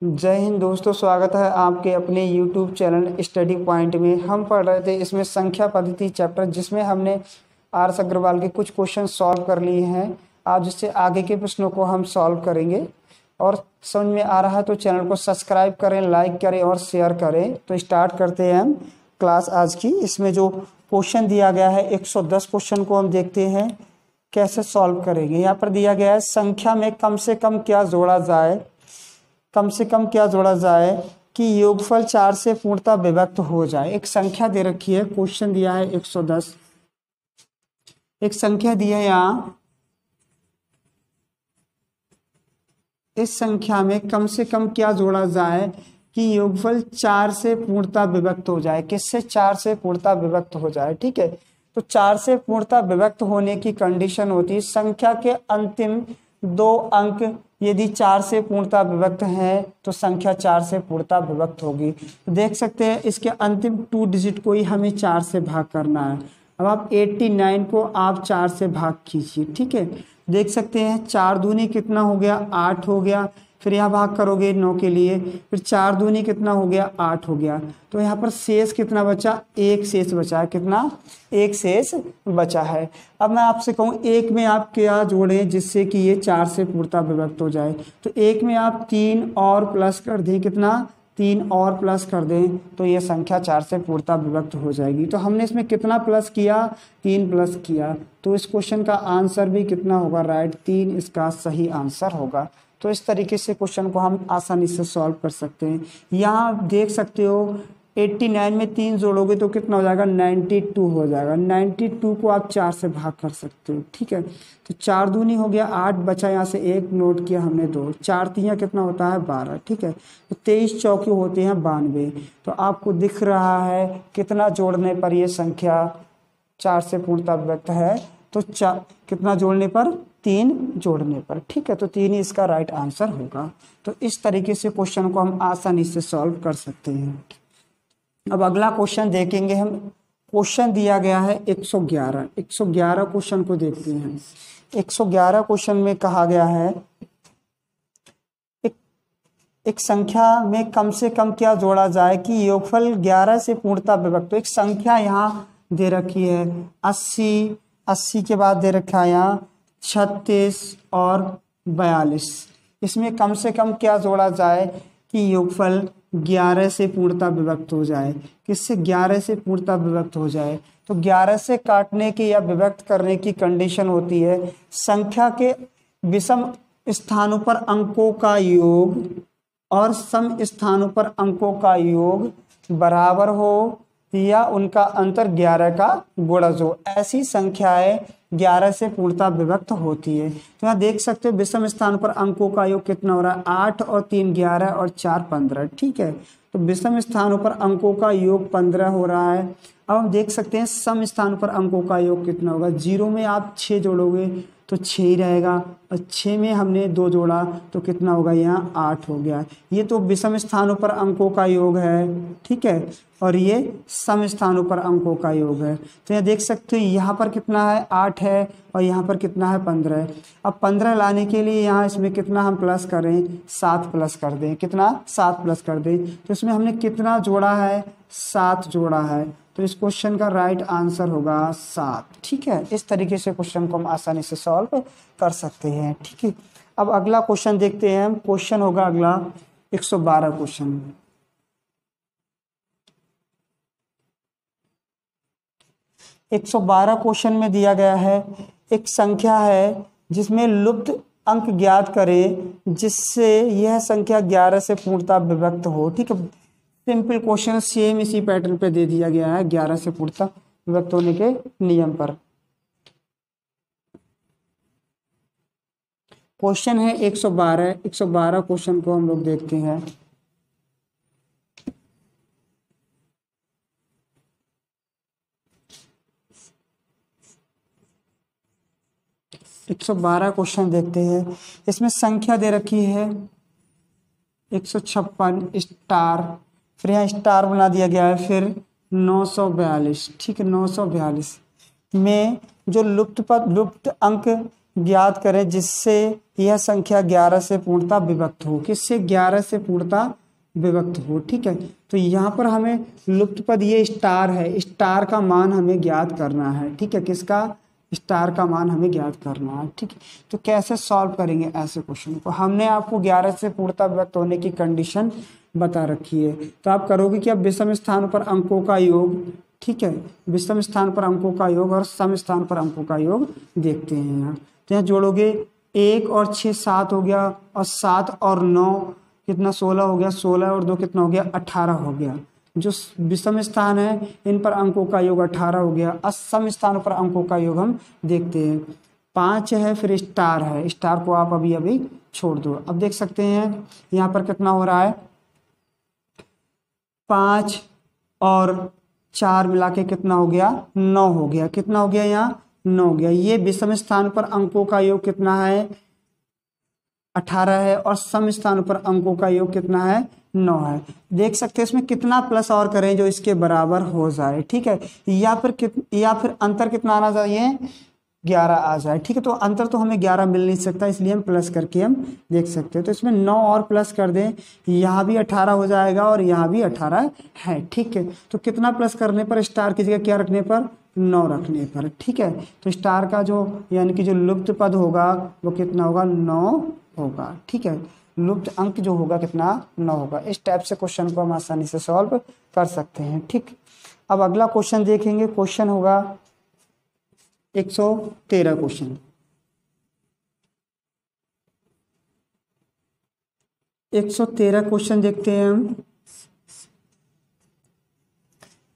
जय हिंद दोस्तों, स्वागत है आपके अपने YouTube चैनल स्टडी पॉइंट में। हम पढ़ रहे थे इसमें संख्या पद्धति चैप्टर, जिसमें हमने आर अग्रवाल के कुछ क्वेश्चन सॉल्व कर लिए हैं। आज इससे आगे के प्रश्नों को हम सॉल्व करेंगे और समझ में आ रहा है तो चैनल को सब्सक्राइब करें, लाइक करें और शेयर करें। तो स्टार्ट करते हैं हम क्लास आज की। इसमें जो क्वेश्चन दिया गया है 110 क्वेश्चन को हम देखते हैं कैसे सॉल्व करेंगे। यहाँ पर दिया गया है संख्या में कम से कम क्या जोड़ा जाए, कम से कम क्या जोड़ा जाए कि योगफल 4 से पूर्णतः विभक्त हो जाए। एक संख्या दे रखी है, क्वेश्चन दिया है 110, एक संख्या दी है यहाँ। इस संख्या में कम से कम क्या जोड़ा जाए कि योगफल 4 से पूर्णतः विभक्त हो जाए। किससे? 4 से पूर्णतः विभक्त हो जाए। ठीक है, तो 4 से पूर्णतः विभक्त होने की कंडीशन होती है संख्या के अंतिम 2 अंक यदि 4 से पूर्णतः विभक्त है तो संख्या 4 से पूर्णतः विभक्त होगी। तो देख सकते हैं इसके अंतिम 2 डिजिट को ही हमें 4 से भाग करना है। अब आप 89 को आप 4 से भाग कीजिए। ठीक है, देख सकते हैं 4 दूनी कितना हो गया, 8 हो गया। फिर यहाँ भाग करोगे 9 के लिए, फिर 4 दूनी कितना हो गया, 8 हो गया। तो यहाँ पर शेष कितना बचा? 1 शेष बचा है। कितना? 1 शेष बचा है। अब मैं आपसे कहूँ 1 में आप क्या जोड़ें जिससे कि ये 4 से पूर्णतः विभक्त हो जाए। तो 1 में आप 3 और प्लस कर दें। कितना? 3 और प्लस कर दें तो ये संख्या 4 से पूर्णतः विभक्त हो जाएगी। तो हमने इसमें कितना प्लस किया? 3 प्लस किया। तो इस क्वेश्चन का आंसर भी कितना होगा? राइट, 3 इसका सही आंसर होगा। तो इस तरीके से क्वेश्चन को हम आसानी से सॉल्व कर सकते हैं। यहाँ आप देख सकते हो 89 में 3 जोड़ोगे तो कितना हो जाएगा? 92 हो जाएगा। 92 को आप 4 से भाग कर सकते हो। ठीक है, तो 4 दूनी हो गया 8, बचा यहाँ से 1, नोट किया हमने 2, 4 तियाँ कितना होता है? 12। ठीक है, तो 23 चौके होते हैं 92। तो आपको दिख रहा है कितना जोड़ने पर ये संख्या 4 से पूर्णतः विभक्त है। तो कितना जोड़ने पर? 3 जोड़ने पर। ठीक है, तो 3 ही इसका राइट आंसर होगा। तो इस तरीके से क्वेश्चन को हम आसानी से सॉल्व कर सकते हैं। अब अगला क्वेश्चन देखेंगे हम। क्वेश्चन दिया गया है 111। 111 क्वेश्चन को देखते हैं। 111 क्वेश्चन में कहा गया है एक संख्या में कम से कम क्या जोड़ा जाए कि योगफल 11 से पूर्णतः विभक्त। तो एक संख्या यहाँ दे रखी है 80, 80 के बाद दे रखा है यहाँ 36 और 42। इसमें कम से कम क्या जोड़ा जाए कि योगफल 11 से पूर्णतः विभक्त हो जाए। किससे? 11 से पूर्णतः विभक्त हो जाए। तो 11 से काटने की या विभक्त करने की कंडीशन होती है संख्या के विषम स्थानों पर अंकों का योग और सम स्थानों पर अंकों का योग बराबर हो या उनका अंतर 11 का गुणज हो। ऐसी संख्याएं 11 से पूर्णतः विभक्त होती है। तो यहाँ देख सकते हो विषम स्थान पर अंकों का योग कितना हो रहा है? 8 और 3 11 और 4 15। ठीक है, तो विषम स्थानों पर अंकों का योग 15 हो रहा है। अब हम देख सकते हैं सम स्थान पर अंकों का योग कितना होगा। 0 में आप 6 जोड़ोगे तो 6 ही रहेगा, और 6 में हमने 2 जोड़ा तो कितना होगा? यहाँ 8 हो गया। ये तो विषम स्थानों पर अंकों का योग है। ठीक है, और ये सम स्थानों पर अंकों का योग है। तो यहाँ देख सकते हो यहाँ पर कितना है? 8 है और यहाँ पर कितना है? 15 है। अब 15 लाने के लिए यहाँ इसमें कितना हम प्लस करें? 7 प्लस कर दें। कितना? 7 प्लस कर दें। तो इसमें हमने कितना जोड़ा है? 7 जोड़ा है। तो इस क्वेश्चन का राइट आंसर होगा 7। ठीक है, इस तरीके से क्वेश्चन को हम आसानी से सॉल्व कर सकते हैं। ठीक है, अब अगला क्वेश्चन देखते हैं हम। क्वेश्चन होगा अगला 112 क्वेश्चन। 112 क्वेश्चन में दिया गया है एक संख्या है जिसमें लुप्त अंक ज्ञात करें जिससे यह संख्या 11 से पूर्णतः विभक्त हो। ठीक है, सिंपल क्वेश्चन, सेम इसी पैटर्न पे दे दिया गया है 11 से पूर्णतः विभक्त होने के नियम पर। क्वेश्चन है 112। 112 क्वेश्चन को हम लोग देखते हैं। एक 112 क्वेश्चन देखते हैं। इसमें संख्या दे रखी है 156 स्टार, फिर यहाँ स्टार बना दिया गया है, फिर 942। ठीक है, 942 में जो लुप्त अंक ज्ञात करें जिससे यह संख्या 11 से पूर्णतः विभक्त हो। किससे? 11 से पूर्णतः विभक्त हो। ठीक है, तो यहाँ पर हमें लुप्त पद ये स्टार है, स्टार का मान हमें ज्ञात करना है। ठीक है, किसका? स्टार का मान हमें ज्ञात करना है। ठीक है, तो कैसे सॉल्व करेंगे ऐसे क्वेश्चन को? हमने आपको 11 से पूर्णतः विभक्त होने की कंडीशन बता रखी है, तो आप करोगे कि अब विषम स्थान पर अंकों का योग, ठीक है, विषम स्थान पर अंकों का योग और सम स्थान पर अंकों का योग देखते हैं यहाँ। तो यहाँ जोड़ोगे 1 और 6 7 हो गया, और 7 और 9 कितना? 16 हो गया, 16 और 2 कितना हो गया? 18 हो गया। जो विषम स्थान है इन पर अंकों का योग 18 हो गया। असम स्थान पर अंकों का योग हम देखते हैं 5 है, फिर स्टार है, स्टार को आप अभी अभी छोड़ दो। अब देख सकते हैं यहाँ पर कितना हो रहा है, 5 और 4 मिला के कितना हो गया? 9 हो गया। कितना हो गया? यहाँ 9 हो गया। ये विषम स्थान पर अंकों का योग कितना है? 18 है, और सम स्थान पर अंकों का योग कितना है? 9 है। देख सकते हैं इसमें कितना प्लस और करें जो इसके बराबर हो जाए। ठीक है, या फिर अंतर कितना आना चाहिए? 11 आ जाए। ठीक है, तो अंतर तो हमें 11 मिल नहीं सकता, इसलिए हम प्लस करके हम देख सकते हैं। तो इसमें 9 और प्लस कर दें, यहाँ भी 18 हो जाएगा और यहाँ भी 18 है। ठीक है, तो कितना प्लस करने पर? स्टार की जगह क्या रखने पर? 9 रखने पर। ठीक है, तो स्टार का जो यानी कि जो लुप्त पद होगा वो कितना होगा? 9 होगा। ठीक है, लुप्त अंक जो होगा कितना? 9 होगा। इस टाइप से क्वेश्चन को हम आसानी से सॉल्व कर सकते हैं। ठीक, अब अगला क्वेश्चन देखेंगे। क्वेश्चन होगा 113 क्वेश्चन। 113 क्वेश्चन देखते हैं हम।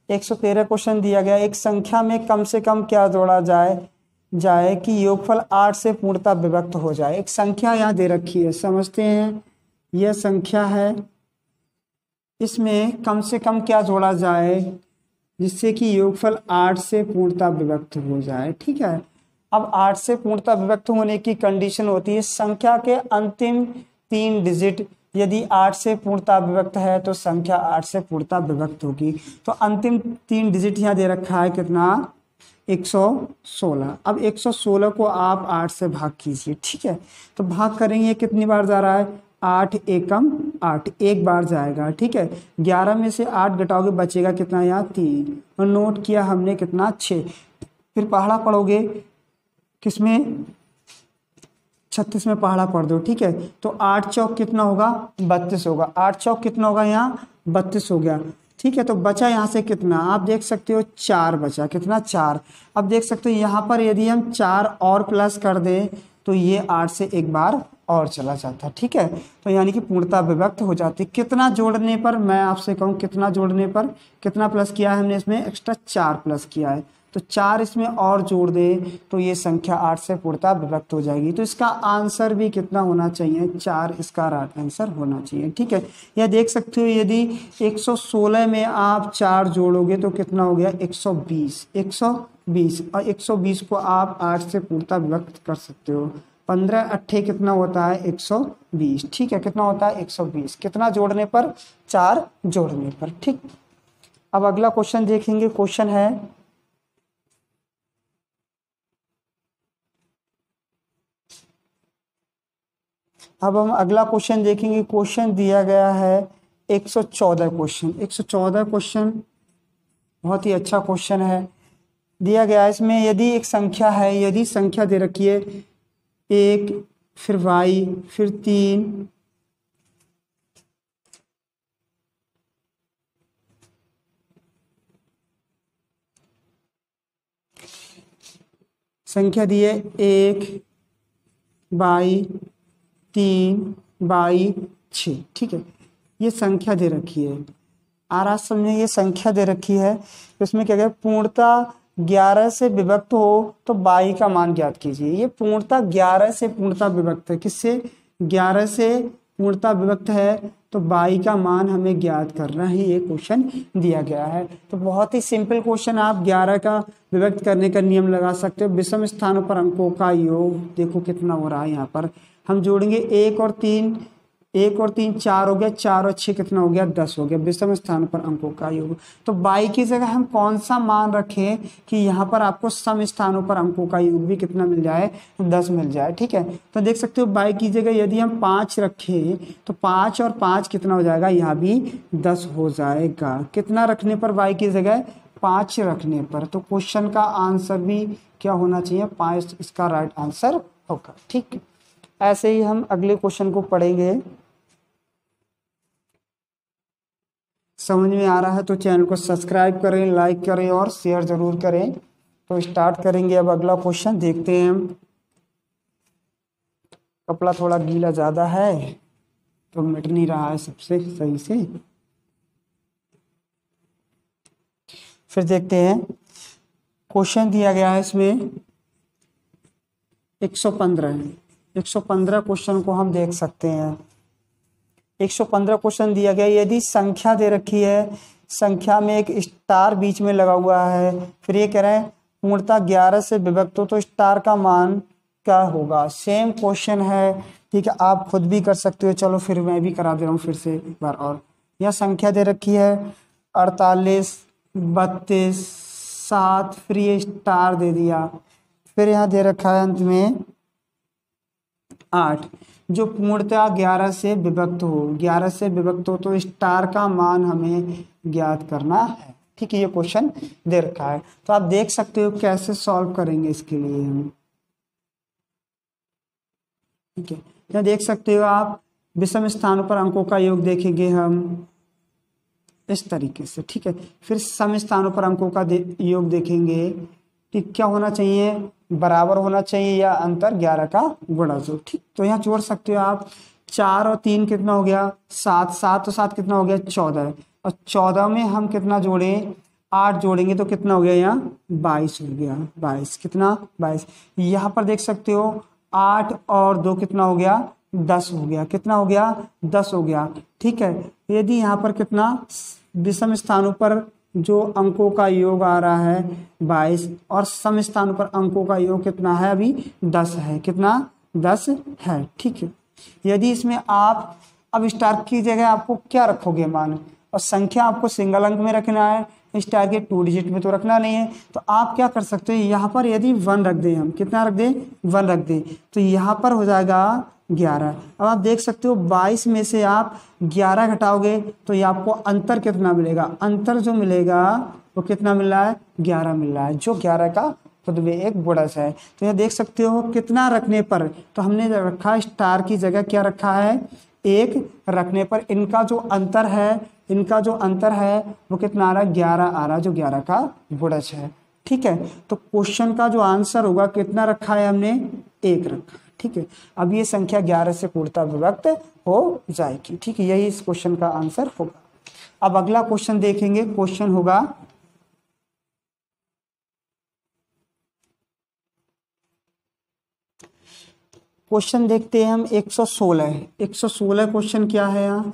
113 क्वेश्चन दिया गया, एक संख्या में कम से कम क्या जोड़ा जाए कि योगफल 8 से पूर्णतः विभक्त हो जाए। एक संख्या यहाँ दे रखी है, समझते हैं। यह संख्या है, इसमें कम से कम क्या जोड़ा जाए जिससे कि योगफल 8 से पूर्णतः विभक्त हो जाए। ठीक है, अब 8 से पूर्णतः विभक्त होने की कंडीशन होती है संख्या के अंतिम 3 डिजिट यदि 8 से पूर्णतः विभक्त है तो संख्या 8 से पूर्णतः विभक्त होगी। तो अंतिम 3 डिजिट यहाँ दे रखा है कितना? 116। अब 116 को आप 8 से भाग कीजिए। ठीक है, तो भाग करेंगे कितनी बार जा रहा है? 8 एकम 8, एक बार जाएगा। ठीक है, 11 में से 8 घटाओगे बचेगा कितना? यहाँ 3, और नोट किया हमने कितना? 6। फिर पहाड़ा पढ़ोगे किसमें? 36 में पहाड़ा पढ़ दो। ठीक है, तो 8 चौक कितना होगा? 32 होगा। 8 चौक कितना होगा? यहाँ 32 हो गया। ठीक है, तो बचा यहाँ से कितना? आप देख सकते हो 4 बचा। कितना? 4। अब देख सकते हो यहाँ पर यदि हम 4 और प्लस कर दें तो ये 8 से एक बार और चला जाता। ठीक है, तो यानी कि पूर्णतः विभक्त हो जाती। कितना जोड़ने पर? मैं आपसे कहूँ कितना जोड़ने पर? कितना प्लस किया है हमने? इसमें एक्स्ट्रा 4 प्लस किया है, तो 4 इसमें और जोड़ दे तो ये संख्या 8 से पूर्णतः विभक्त हो जाएगी। तो इसका आंसर भी कितना होना चाहिए? 4 इसका राइट आंसर होना चाहिए। ठीक है, यह देख सकते हो यदि 116 में आप 4 जोड़ोगे तो कितना हो गया? 120। 120, और 120 को आप 8 से पूर्णतः विभक्त कर सकते हो। 15 अट्ठे कितना होता है? 120। ठीक है, कितना होता है? 120। कितना जोड़ने पर? 4 जोड़ने पर। ठीक, अब अगला क्वेश्चन देखेंगे। क्वेश्चन है अब हम अगला क्वेश्चन देखेंगे। क्वेश्चन दिया गया है 114 क्वेश्चन। 114 क्वेश्चन बहुत ही अच्छा क्वेश्चन है। दिया गया है इसमें यदि एक संख्या है, यदि संख्या दे रखी है 1, फिर y, फिर 3, संख्या दी है 1 बाई 3 बाई 6। ठीक है, ये संख्या दे रखी है। आराम समझे, ये संख्या दे रखी है तो इसमें क्या गया? पूर्णतः 11 से विभक्त हो तो बाई का मान ज्ञात कीजिए। ये पूर्णतः 11 से पूर्णतः विभक्त है। किससे? 11 से पूर्णतः विभक्त है तो बाई का मान हमें ज्ञात करना है। ये क्वेश्चन दिया गया है। तो बहुत ही सिंपल क्वेश्चन, आप 11 का विभक्त करने का नियम लगा सकते हो। विषम स्थानों पर अंकों का योग देखो कितना हो रहा है। यहाँ पर हम जोड़ेंगे 1 और 3, 1 और 3 4 हो गया, 4 और 6 कितना हो गया 10 हो गया, विषम स्थान पर अंकों का योग। तो बाई की जगह हम कौन सा मान रखें कि यहाँ पर आपको सम स्थानों पर अंकों का योग भी कितना मिल जाए, 10 मिल जाए। ठीक है, तो देख सकते हो बाई की जगह यदि हम 5 रखें तो 5 और 5 कितना हो जाएगा, यहाँ भी 10 हो जाएगा। कितना रखने पर, बाई की जगह 5 रखने पर। तो क्वेश्चन का आंसर भी क्या होना चाहिए, 5 इसका राइट आंसर होगा। ठीक है, ऐसे ही हम अगले क्वेश्चन को पढ़ेंगे। समझ में आ रहा है तो चैनल को सब्सक्राइब करें, लाइक करें और शेयर जरूर करें। तो स्टार्ट करेंगे अब अगला क्वेश्चन, देखते हैं हम। कपड़ा थोड़ा गीला ज़्यादा है तो मिट नहीं रहा है सबसे सही से। फिर देखते हैं क्वेश्चन दिया गया है इसमें 115 क्वेश्चन को हम देख सकते हैं। 115 क्वेश्चन दिया गया, यदि संख्या दे रखी है, संख्या में एक स्टार बीच में लगा हुआ है, फिर ये कह रहे हैं पूर्णतः 11 से विभक्त हो तो स्टार का मान क्या होगा। सेम क्वेश्चन है, ठीक है, आप खुद भी कर सकते हो। चलो फिर मैं भी करा दे रहा हूँ फिर से एक बार और। यह संख्या दे रखी है 48, 32, 7, फिर ये स्टार दे दिया, फिर यहाँ दे रखा है अंत में 8, जो पूर्णतः 11 से विभक्त हो। 11 से विभक्त हो तो स्टार का मान हमें ज्ञात करना है। ठीक है, ये क्वेश्चन दे रखा है, तो आप देख सकते हो कैसे सॉल्व करेंगे इसके लिए हम। ठीक है, यहाँ देख सकते हो आप, विषम स्थानों पर अंकों का योग देखेंगे हम इस तरीके से। ठीक है, फिर सम स्थानों पर अंकों का योग देखेंगे। ठीक, क्या होना चाहिए, बराबर होना चाहिए या अंतर 11 का गुणा जो। ठीक, तो यहाँ जोड़ सकते हो आप, 4 और 3 कितना हो गया 7, 7 और 7 कितना हो गया 14, और 14 में हम कितना जोड़े 8 जोड़ेंगे तो कितना हो गया यहाँ 22 हो गया। 22 कितना 22। यहाँ पर देख सकते हो 8 और 2 कितना हो गया 10 हो गया। कितना हो गया 10 हो गया। ठीक है, यदि यहाँ पर कितना विषम स्थानों पर जो अंकों का योग आ रहा है 22 और सम स्थानों पर अंकों का योग कितना है अभी 10 है। कितना 10 है। ठीक है, यदि इसमें आप अब स्टार की जगह आपको क्या रखोगे मान, और संख्या आपको सिंगल अंक में रखना है, स्टार के 2 डिजिट में तो रखना नहीं है। तो आप क्या कर सकते हो, यहाँ पर यदि 1 रख दें, हम कितना रख दें 1 रख दें, तो यहाँ पर हो जाएगा 11। अब आप देख सकते हो 22 में से आप 11 घटाओगे तो ये आपको अंतर कितना मिलेगा, अंतर जो मिलेगा वो कितना मिल रहा है 11 मिल रहा है, जो 11 का खुद में एक गुणज है। तो ये देख सकते हो कितना रखने पर, तो हमने रखा स्टार की जगह क्या रखा है 1 रखने पर, इनका जो अंतर है वो कितना आ रहा है 11 आ रहा है, जो 11 का गुणज है। ठीक है, तो क्वेश्चन का जो आंसर होगा कितना रखा है हमने 1 रखा। ठीक है, अब ये संख्या 11 से पूर्णतः विभक्त हो जाएगी। ठीक है, यही इस क्वेश्चन का आंसर होगा। अब अगला क्वेश्चन देखेंगे, क्वेश्चन होगा क्वेश्चन देखते हैं हम 116 क्वेश्चन क्या है यहाँ,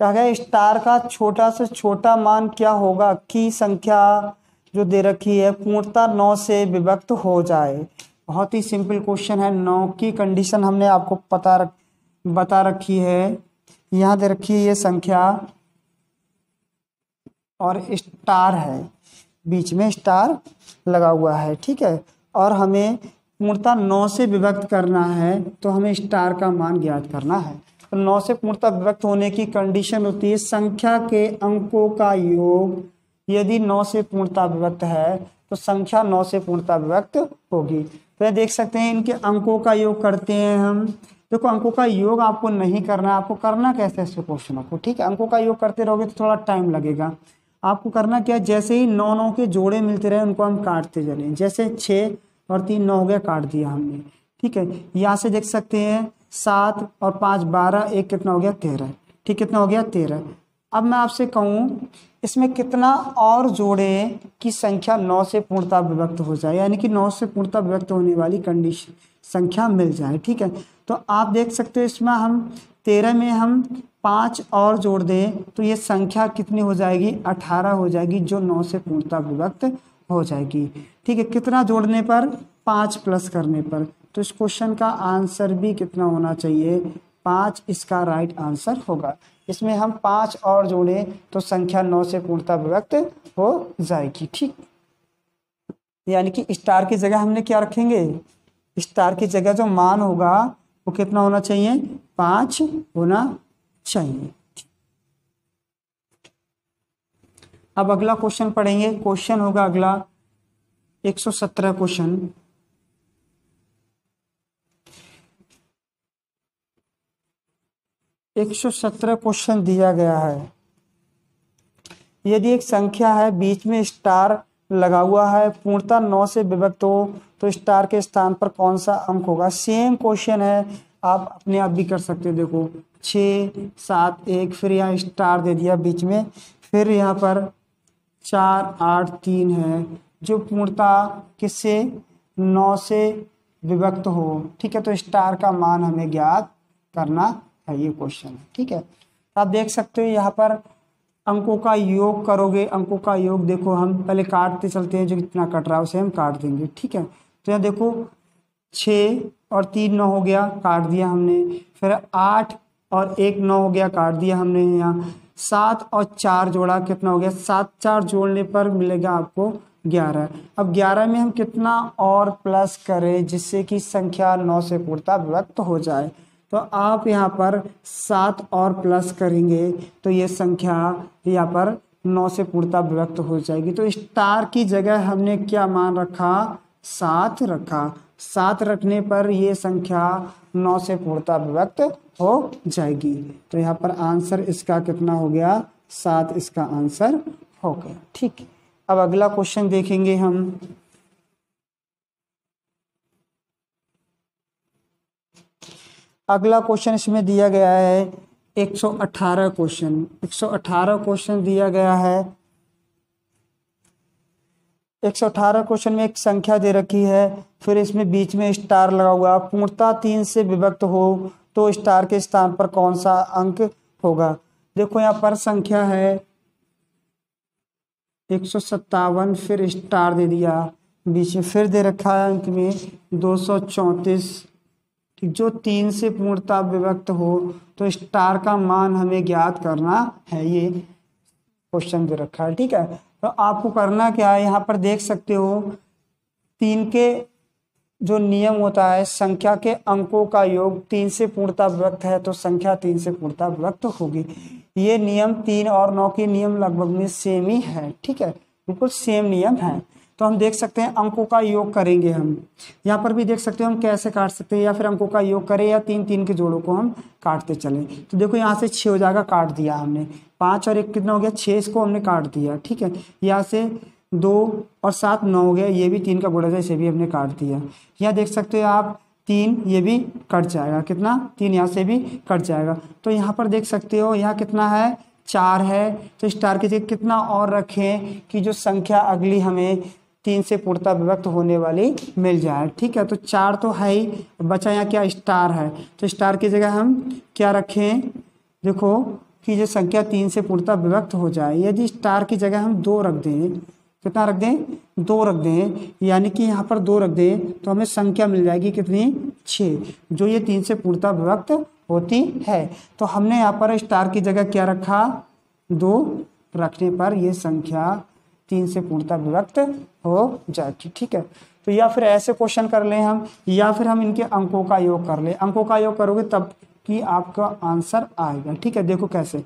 क्या है स्टार का छोटा से छोटा मान क्या होगा कि संख्या जो दे रखी है पूर्णतः 9 से विभक्त हो जाए। बहुत ही सिंपल क्वेश्चन है, 9 की कंडीशन हमने आपको बता रखी है। यहाँ दे रखी है ये संख्या और स्टार है, बीच में स्टार लगा हुआ है। ठीक है, और हमें पूर्णतः 9 से विभक्त करना है तो हमें स्टार का मान ज्ञात करना है। तो 9 से पूर्णतः विभक्त होने की कंडीशन होती है संख्या के अंकों का योग, यदि 9 से पूर्णतः विभक्त है तो संख्या 9 से पूर्णतः विभक्त होगी। तो देख सकते हैं इनके अंकों का योग करते हैं हम। देखो अंकों का योग आपको नहीं करना है, आपको करना कैसे ऐसे क्वेश्चनों को। ठीक है, अंकों का योग करते रहोगे तो थोड़ा टाइम लगेगा। आपको करना क्या है, जैसे ही 9 के जोड़े मिलते रहे उनको हम काटते चलें। जैसे 6 और 3 9 हो गया, काट दिया हमने। ठीक है, यहाँ से देख सकते हैं 7 और 5 12, 1 कितना हो गया 13। ठीक, कितना हो गया 13। अब मैं आपसे कहूँ इसमें कितना और जोड़े कि संख्या 9 से पूर्णतः विभक्त हो जाए, यानी कि 9 से पूर्णतः विभक्त होने वाली कंडीशन संख्या मिल जाए। ठीक है, तो आप देख सकते हो इसमें हम 13 में हम 5 और जोड़ दें तो ये संख्या कितनी हो जाएगी 18 हो जाएगी, जो 9 से पूर्णतः विभक्त हो जाएगी। ठीक है, कितना जोड़ने पर 5 प्लस करने पर, तो इस क्वेश्चन का आंसर भी कितना होना चाहिए 5 इसका राइट आंसर होगा। इसमें हम 5 और जोड़े तो संख्या 9 से पूर्णतः विभक्त हो जाएगी। ठीक, यानी कि स्टार की जगह हमने क्या रखेंगे, स्टार की जगह जो मान होगा वो कितना होना चाहिए, 5 होना चाहिए। अब अगला क्वेश्चन पढ़ेंगे। क्वेश्चन होगा अगला 117 क्वेश्चन। एक 117 क्वेश्चन दिया गया है। यदि एक संख्या है बीच में स्टार लगा हुआ है, पूर्णतः 9 से विभक्त हो, तो स्टार के स्थान पर कौन सा अंक होगा। सेम क्वेश्चन है, आप अपने आप भी कर सकते हो। देखो 6 7 1, फिर यहाँ स्टार दे दिया बीच में, फिर यहाँ पर 4 8 3 है, जो पूर्णतः किससे 9 से विभक्त हो। ठीक है, तो स्टार का मान हमें ज्ञात करना है, ये क्वेश्चन है। ठीक है, आप देख सकते हो यहाँ पर अंकों का योग करोगे। अंकों का योग देखो, हम पहले काटते चलते हैं, जो कितना कट रहा है उसे हम काट देंगे। ठीक है, तो यहाँ देखो 6 और 3 9 हो गया, काट दिया हमने। फिर 8 और 1 9 हो गया, काट दिया हमने। यहाँ 7 और 4 जोड़ा, कितना हो गया, 7 4 जोड़ने पर मिलेगा आपको 11। अब 11 में हम कितना और प्लस करें जिससे कि संख्या 9 से पूर्णतः विभक्त हो जाए। तो आप यहाँ पर 7 और प्लस करेंगे तो ये संख्या यहाँ पर 9 से पूर्णतः विभक्त हो जाएगी। तो स्टार की जगह हमने क्या मान रखा, 7 रखा। 7 रखने पर ये संख्या 9 से पूर्णतः विभक्त हो जाएगी। तो यहाँ पर आंसर इसका कितना हो गया, 7 इसका आंसर हो गया। ठीक, अब अगला क्वेश्चन देखेंगे हम। अगला क्वेश्चन इसमें दिया गया है 118 क्वेश्चन। 118 क्वेश्चन दिया गया है। 118 क्वेश्चन में एक संख्या दे रखी है, फिर इसमें बीच में स्टार लगा हुआ, पूर्णतः 3 से विभक्त हो तो स्टार के स्थान पर कौन सा अंक होगा। देखो यहाँ पर संख्या है 157, फिर स्टार दे दिया बीच में, फिर दे रखा है अंक में 234। जो 3 से पूर्णतः विभक्त हो तो स्टार का मान हमें ज्ञात करना है, ये क्वेश्चन दे रखा है। ठीक है, तो आपको करना क्या है, यहाँ पर देख सकते हो 3 के जो नियम होता है, संख्या के अंकों का योग 3 से पूर्णतः विभक्त है तो संख्या 3 से पूर्णतः विभक्त होगी। ये नियम 3 और 9 के नियम लगभग में सेम ही है। ठीक है, बिल्कुल सेम नियम है। तो हम देख सकते हैं अंकों का योग करेंगे हम। यहाँ पर भी देख सकते हो हम कैसे काट सकते हैं, या फिर अंकों का योग करें या 3 3 के जोड़ों को हम काटते चलें। तो देखो यहाँ से 6 हो जाएगा, काट दिया हमने। 5 और 1 कितना हो गया, 6, इसको हमने काट दिया। ठीक है, यहाँ से 2 और 7 9 हो गया, ये भी 3 का गुणज है, इसे भी हमने काट दिया। यहाँ देख सकते हो आप 3, ये भी कट जाएगा, कितना 3 यहाँ से भी कट जाएगा। तो यहाँ पर देख सकते हो यहाँ कितना है, 4 है। तो स्टार की जगह कितना और रखें कि जो संख्या अगली हमें 3 से पूर्णतः विभक्त होने वाली मिल जाए। ठीक है, तो 4 तो है ही, बचा यहाँ क्या, स्टार है। तो स्टार की जगह हम क्या रखें, देखो कि जो संख्या 3 से पूर्णतः विभक्त हो जाए। यदि स्टार की जगह हम 2 रख दें, कितना रख दें, 2 रख दें, यानी कि यहाँ पर 2 रख दें तो हमें संख्या मिल जाएगी कितनी, 6, जो ये 3 से पूर्णतः विभक्त होती है। तो हमने यहाँ पर स्टार की जगह क्या रखा, 2 रखने पर ये संख्या 3 से पूर्णतः विभक्त हो जाएगी। ठीक है, तो या फिर ऐसे क्वेश्चन कर लें हम, या फिर हम इनके अंकों का योग कर लें। अंकों का योग करोगे तब कि आपका आंसर आएगा। ठीक है, देखो कैसे,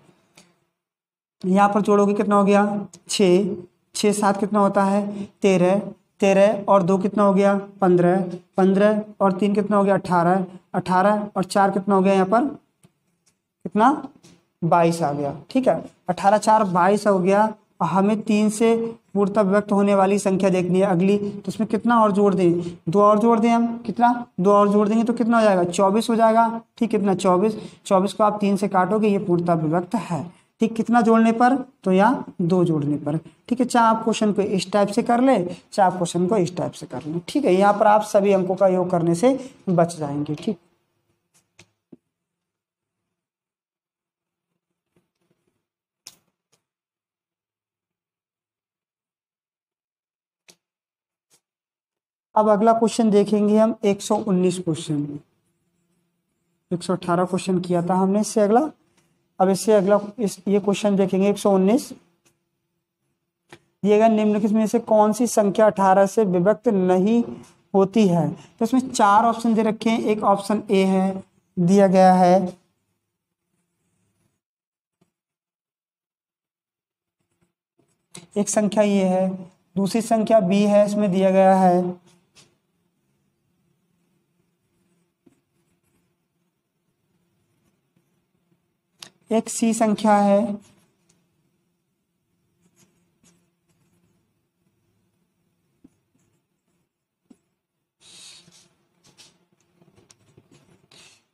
यहाँ पर जोड़ोगे कितना हो गया, 6 6 7 कितना होता है, 13 13 और 2 कितना हो गया, 15 15 और 3 कितना हो गया, 18 18 और 4 कितना हो गया, यहाँ पर कितना 22 आ गया। ठीक है, 18 4 22 हो गया। हमें 3 से पूर्णतः विभक्त होने वाली संख्या देखनी है अगली, तो उसमें कितना और जोड़ दें, 2 और जोड़ दें हम, कितना 2 और जोड़ देंगे तो कितना हो जाएगा, 24 हो जाएगा। ठीक, कितना 24 24 को आप 3 से काटोगे, ये पूर्णतः विभक्त है। ठीक, कितना जोड़ने पर, तो यहाँ 2 जोड़ने पर। ठीक है, चाहे आप क्वेश्चन को इस टाइप से कर ले, चाहे आप क्वेश्चन को इस टाइप से कर लें। ठीक है, यहाँ पर आप सभी अंकों का योग करने से बच जाएंगे। ठीक, अब अगला क्वेश्चन देखेंगे हम 119 क्वेश्चन। 118 क्वेश्चन किया था हमने इससे अगला। अब इससे अगला ये क्वेश्चन देखेंगे 119। दिए गए निम्नलिखित में से कौन सी संख्या 18 से विभक्त नहीं होती है? तो इसमें 4 ऑप्शन दे रखे हैं। एक ऑप्शन ए है, दिया गया है एक संख्या ये है, दूसरी संख्या बी है, इसमें दिया गया है एक सी संख्या है,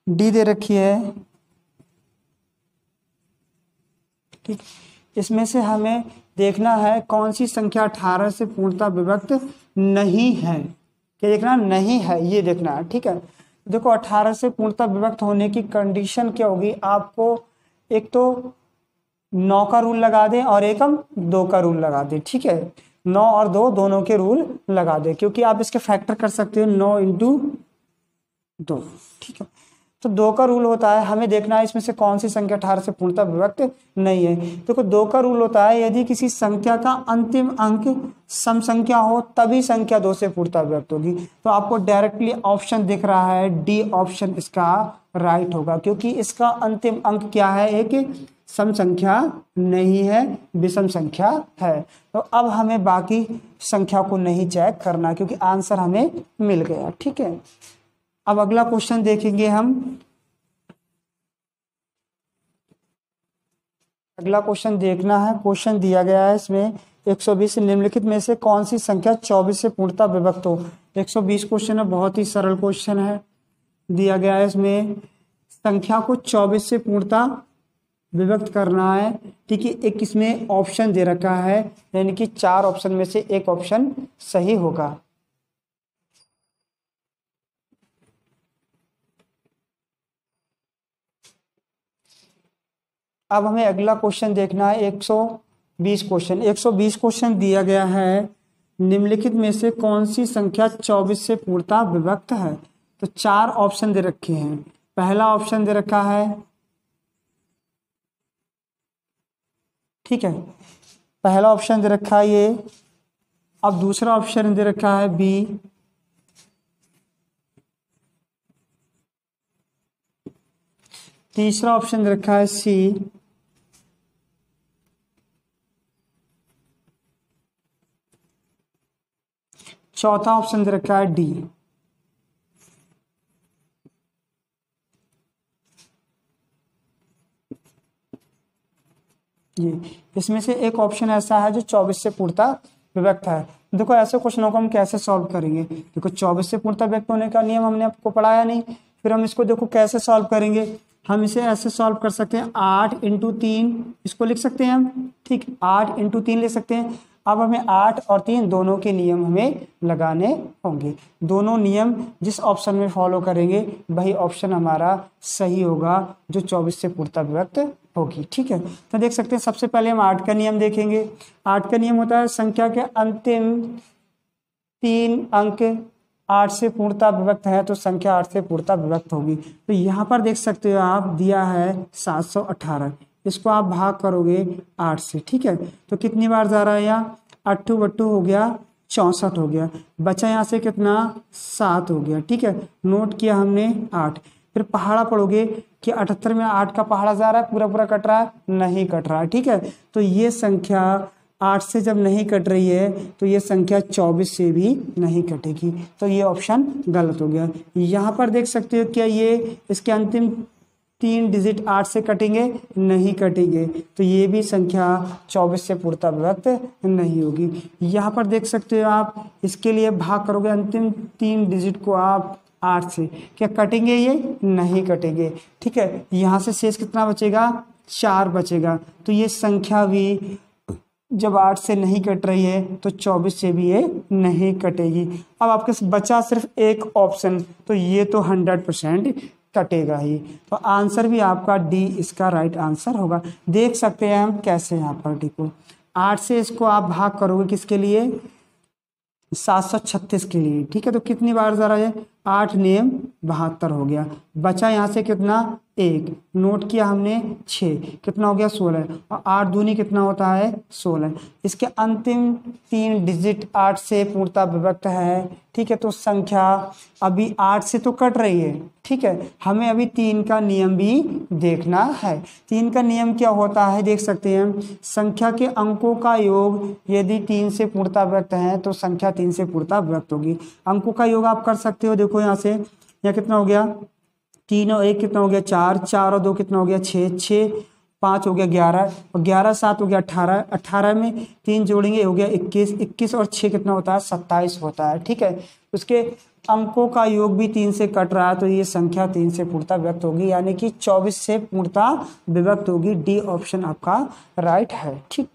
डी दे रखी है। ठीक, इसमें से हमें देखना है कौन सी संख्या 18 से पूर्णतः विभक्त नहीं है। क्या देखना? नहीं है, ये देखना है। ठीक है, देखो 18 से पूर्णतः विभक्त होने की कंडीशन क्या होगी? आपको एक तो 9 का रूल लगा दें और एक हम 2 का रूल लगा दें। ठीक है, 9 और 2 दोनों के रूल लगा दें, क्योंकि आप इसके फैक्टर कर सकते हो 9 इंटू 2। ठीक है, तो 2 का रूल होता है, हमें देखना है इसमें से कौन सी संख्या 18 से पूर्णतः विभक्त नहीं है। देखो 2 का रूल होता है यदि किसी संख्या का अंतिम अंक सम संख्या हो तभी संख्या 2 से पूर्णतः विभक्त होगी। तो आपको डायरेक्टली ऑप्शन दिख रहा है, डी ऑप्शन इसका राइट होगा, क्योंकि इसका अंतिम अंक क्या है? एक सम संख्या नहीं है, विषम संख्या है। तो अब हमें बाकी संख्या को नहीं चेक करना, क्योंकि आंसर हमें मिल गया। ठीक है, अब अगला क्वेश्चन देखेंगे हम। अगला क्वेश्चन देखना है, क्वेश्चन दिया गया है इसमें 120 निम्नलिखित में से कौन सी संख्या 24 से पूर्णतः विभक्त हो? 120 क्वेश्चन है, बहुत ही सरल क्वेश्चन है। दिया गया है इसमें संख्या को 24 से पूर्णतः विभक्त करना है। ठीक है, एक इसमें ऑप्शन दे रखा है, यानी कि 4 ऑप्शन में से एक ऑप्शन सही होगा। अब हमें अगला क्वेश्चन देखना है 120 क्वेश्चन। 120 क्वेश्चन दिया गया है निम्नलिखित में से कौन सी संख्या 24 से पूर्णतः विभक्त है? तो 4 ऑप्शन दे रखे हैं। पहला ऑप्शन दे रखा है, ठीक है, पहला ऑप्शन दे रखा है ये। अब दूसरा ऑप्शन दे रखा है बी, तीसरा ऑप्शन दे रखा है सी, चौथा ऑप्शन दे रखा है डी। ये इसमें से एक ऑप्शन ऐसा है जो 24 से पूर्णतः विभक्त है। देखो ऐसे क्वेश्चनों को हम कैसे सॉल्व करेंगे? देखो 24 से पूर्णतः विभक्त होने का नियम हमने आपको पढ़ाया नहीं, फिर हम इसको देखो कैसे सॉल्व करेंगे। हम इसे ऐसे सॉल्व कर सकते हैं, 8 इंटू 3 इसको लिख सकते हैं हम। ठीक, 8 इंटू 3 लिख सकते हैं। अब हमें 8 और 3 दोनों के नियम हमें लगाने होंगे। दोनों नियम जिस ऑप्शन में फॉलो करेंगे वही ऑप्शन हमारा सही होगा, जो 24 से पूर्णतः विभक्त होगी। ठीक है, तो देख सकते हैं सबसे पहले हम 8 का नियम देखेंगे। 8 का नियम होता है संख्या के अंतिम 3 अंक 8 से पूर्णतः विभक्त है तो संख्या 8 से पूर्णतः विभक्त होगी। तो यहाँ पर देख सकते हो आप दिया है 718, इसको आप भाग करोगे 8 से। ठीक है, तो कितनी बार जा रहा है यहाँ? 8 बट्टू हो गया 64 हो गया, बचा यहाँ से कितना? 7 हो गया। ठीक है, नोट किया हमने 8। फिर पहाड़ा पढ़ोगे कि 78 में 8 का पहाड़ा जा रहा है, पूरा पूरा कट रहा है? नहीं कट रहा है। ठीक है, तो ये संख्या 8 से जब नहीं कट रही है तो ये संख्या 24 से भी नहीं कटेगी, तो ये ऑप्शन गलत हो गया। यहाँ पर देख सकते हो क्या ये इसके अंतिम 3 डिजिट 8 से कटेंगे? नहीं कटेंगे, तो ये भी संख्या 24 से पूर्णतः विभक्त नहीं होगी। यहाँ पर देख सकते हो आप, इसके लिए भाग करोगे अंतिम 3 डिजिट को आप 8 से, क्या कटेंगे? ये नहीं कटेंगे। ठीक है, यहाँ से शेष कितना बचेगा? 4 बचेगा। तो ये संख्या भी जब 8 से नहीं कट रही है तो 24 से भी ये नहीं कटेगी। अब आपके बचा सिर्फ एक ऑप्शन, तो ये तो 100% कटेगा ही। तो आंसर भी आपका डी इसका राइट आंसर होगा। देख सकते हैं हम कैसे, यहाँ पर देखो 8 से इसको आप भाग करोगे किसके लिए? 736 के लिए। ठीक है, तो कितनी बार जा रहा है? 8 नियम 72 हो गया। बचा यहाँ से कितना 1, नोट किया हमने 6, कितना हो गया 16, और 8 दूनी कितना होता है 16। इसके अंतिम 3 डिजिट 8 से पूर्णता विभक्त है, ठीक है। तो संख्या अभी 8 से तो कट रही है, ठीक है। हमें अभी 3 का नियम भी देखना है। 3 का नियम क्या होता है देख सकते हैं, संख्या के अंकों का योग यदि 3 से पूर्णता विभक्त है तो संख्या 3 से पूर्णता विभक्त होगी। अंकों का योग आप कर सकते हो, देखो यहाँ से, यहाँ कितना हो गया 3 और 1 कितना हो गया 4, 4 और 2 कितना हो गया 6, 6 5 हो गया 11, और 11 7 हो गया 18, 18 में 3 जोड़ेंगे हो गया 21, 21 और 6 कितना होता है 27 होता है, ठीक है। उसके अंकों का योग भी 3 से कट रहा है, तो ये संख्या 3 से पूर्णता विभक्त होगी, यानी कि 24 से पूर्णता विभक्त होगी। डी ऑप्शन आपका राइट है, ठीक।